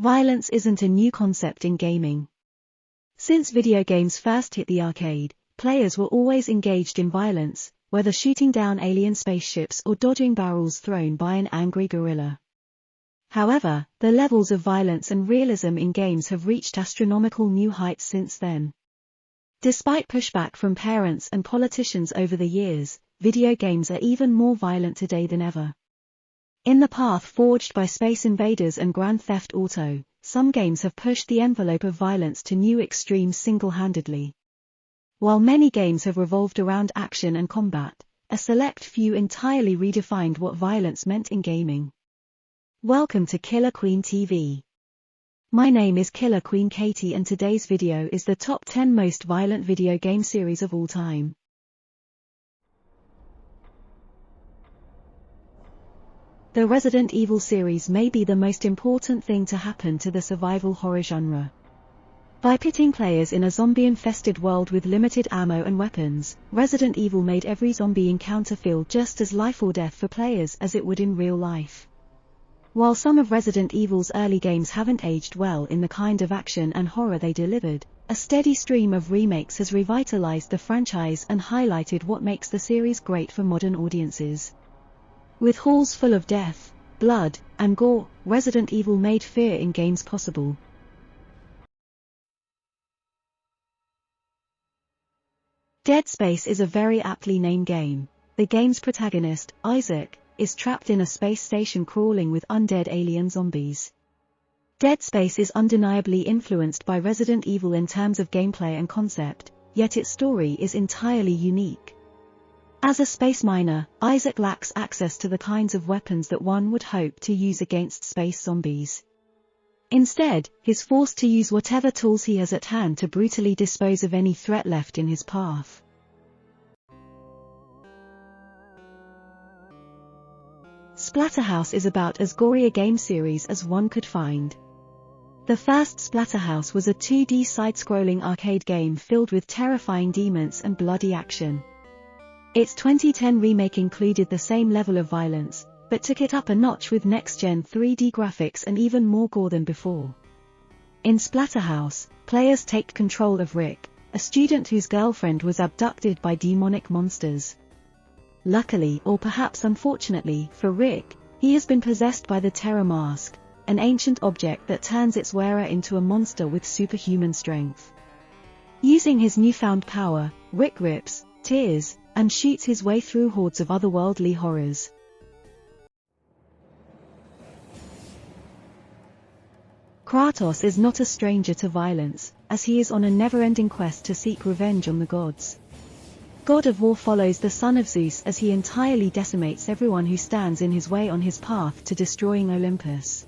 Violence isn't a new concept in gaming. Since video games first hit the arcade, players were always engaged in violence, whether shooting down alien spaceships or dodging barrels thrown by an angry gorilla. However, the levels of violence and realism in games have reached astronomical new heights since then. Despite pushback from parents and politicians over the years, video games are even more violent today than ever. In the path forged by Space Invaders and Grand Theft Auto, some games have pushed the envelope of violence to new extremes single-handedly. While many games have revolved around action and combat, a select few entirely redefined what violence meant in gaming. Welcome to Killer Queen TV. My name is Killer Queen Katie and today's video is the top 10 most violent video game series of all time. The Resident Evil series may be the most important thing to happen to the survival horror genre. By pitting players in a zombie-infested world with limited ammo and weapons, Resident Evil made every zombie encounter feel just as life or death for players as it would in real life. While some of Resident Evil's early games haven't aged well in the kind of action and horror they delivered, a steady stream of remakes has revitalized the franchise and highlighted what makes the series great for modern audiences. With halls full of death, blood, and gore, Resident Evil made fear in games possible. Dead Space is a very aptly named game. The game's protagonist, Isaac, is trapped in a space station crawling with undead alien zombies. Dead Space is undeniably influenced by Resident Evil in terms of gameplay and concept, yet its story is entirely unique. As a space miner, Isaac lacks access to the kinds of weapons that one would hope to use against space zombies. Instead, he's forced to use whatever tools he has at hand to brutally dispose of any threat left in his path. Splatterhouse is about as gory a game series as one could find. The first Splatterhouse was a 2D side-scrolling arcade game filled with terrifying demons and bloody action. Its 2010 remake included the same level of violence, but took it up a notch with next-gen 3D graphics and even more gore than before. In Splatterhouse, players take control of Rick, a student whose girlfriend was abducted by demonic monsters. Luckily, or perhaps unfortunately, for Rick, he has been possessed by the Terror Mask, an ancient object that turns its wearer into a monster with superhuman strength. Using his newfound power, Rick rips, tears, and shoots his way through hordes of otherworldly horrors. Kratos is not a stranger to violence, as he is on a never-ending quest to seek revenge on the gods. God of War follows the son of Zeus as he entirely decimates everyone who stands in his way on his path to destroying Olympus.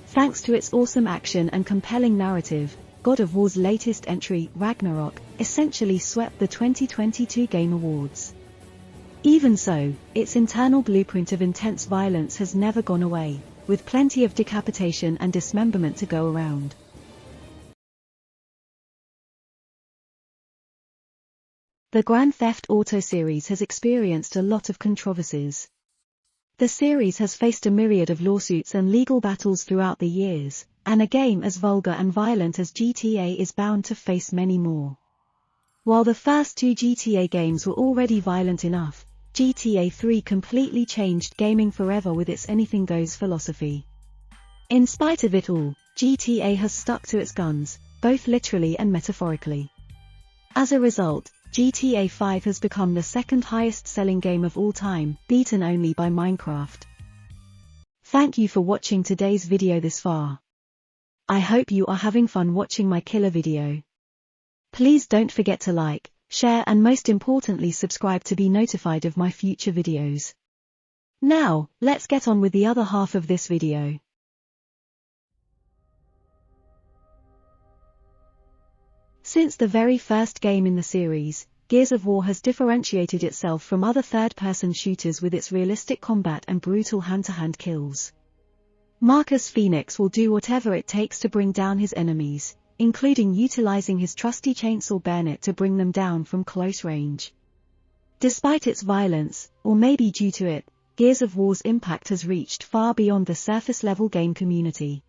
Thanks to its awesome action and compelling narrative, God of War's latest entry, Ragnarok, essentially swept the 2022 Game Awards. Even so, its internal blueprint of intense violence has never gone away, with plenty of decapitation and dismemberment to go around. The Grand Theft Auto series has experienced a lot of controversies. The series has faced a myriad of lawsuits and legal battles throughout the years, and a game as vulgar and violent as GTA is bound to face many more. While the first two GTA games were already violent enough, GTA 3 completely changed gaming forever with its anything goes philosophy. In spite of it all, GTA has stuck to its guns, both literally and metaphorically. As a result, GTA 5 has become the second highest-selling game of all time, beaten only by Minecraft. Thank you for watching today's video this far. I hope you are having fun watching my killer video. Please don't forget to like, share and most importantly subscribe to be notified of my future videos. Now, let's get on with the other half of this video. Since the very first game in the series, Gears of War has differentiated itself from other third-person shooters with its realistic combat and brutal hand-to-hand kills. Marcus Phoenix will do whatever it takes to bring down his enemies, including utilizing his trusty chainsaw bayonet to bring them down from close range. Despite its violence, or maybe due to it, Gears of War's impact has reached far beyond the surface-level game community.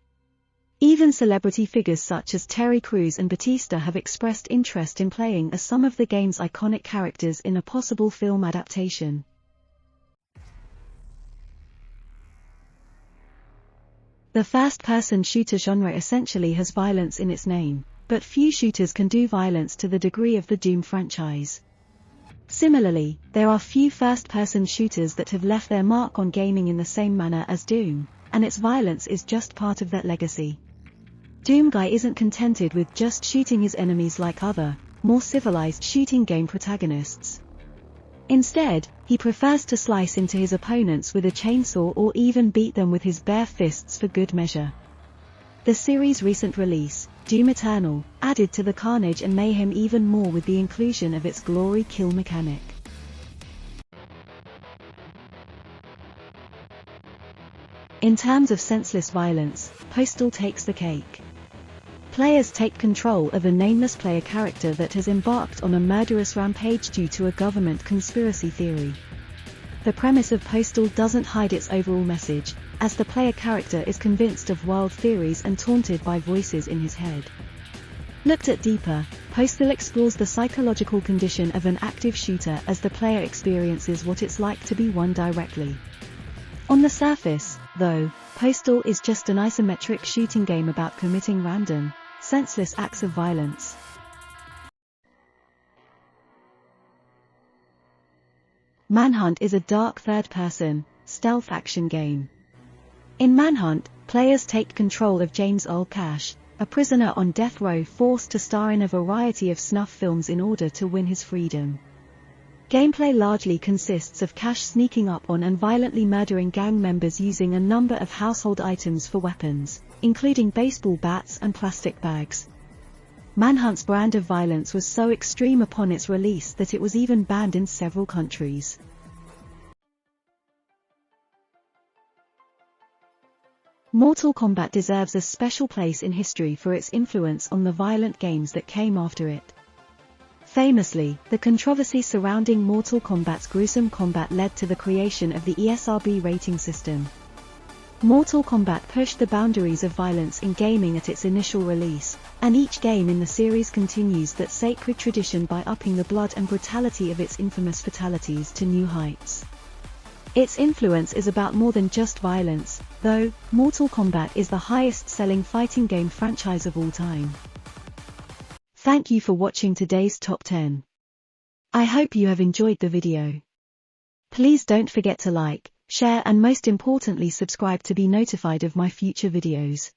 Even celebrity figures such as Terry Crews and Batista have expressed interest in playing as some of the game's iconic characters in a possible film adaptation. The first-person shooter genre essentially has violence in its name, but few shooters can do violence to the degree of the Doom franchise. Similarly, there are few first-person shooters that have left their mark on gaming in the same manner as Doom, and its violence is just part of that legacy. Doom Guy isn't contented with just shooting his enemies like other, more civilized shooting game protagonists. Instead, he prefers to slice into his opponents with a chainsaw or even beat them with his bare fists for good measure. The series' recent release, Doom Eternal, added to the carnage and mayhem even more with the inclusion of its glory kill mechanic. In terms of senseless violence, Postal takes the cake. Players take control of a nameless player character that has embarked on a murderous rampage due to a government conspiracy theory. The premise of Postal doesn't hide its overall message, as the player character is convinced of wild theories and taunted by voices in his head. Looked at deeper, Postal explores the psychological condition of an active shooter as the player experiences what it's like to be one directly. On the surface, though, Postal is just an isometric shooting game about committing random, senseless acts of violence. Manhunt is a dark third-person, stealth action game. In Manhunt, players take control of James Earl Cash, a prisoner on death row forced to star in a variety of snuff films in order to win his freedom. Gameplay largely consists of Cash sneaking up on and violently murdering gang members using a number of household items for weapons, including baseball bats and plastic bags. Manhunt's brand of violence was so extreme upon its release that it was even banned in several countries. Mortal Kombat deserves a special place in history for its influence on the violent games that came after it. Famously, the controversy surrounding Mortal Kombat's gruesome combat led to the creation of the ESRB rating system. Mortal Kombat pushed the boundaries of violence in gaming at its initial release, and each game in the series continues that sacred tradition by upping the blood and brutality of its infamous fatalities to new heights. Its influence is about more than just violence, though. Mortal Kombat is the highest-selling fighting game franchise of all time. Thank you for watching today's Top 10. I hope you have enjoyed the video. Please don't forget to like, share and most importantly subscribe to be notified of my future videos.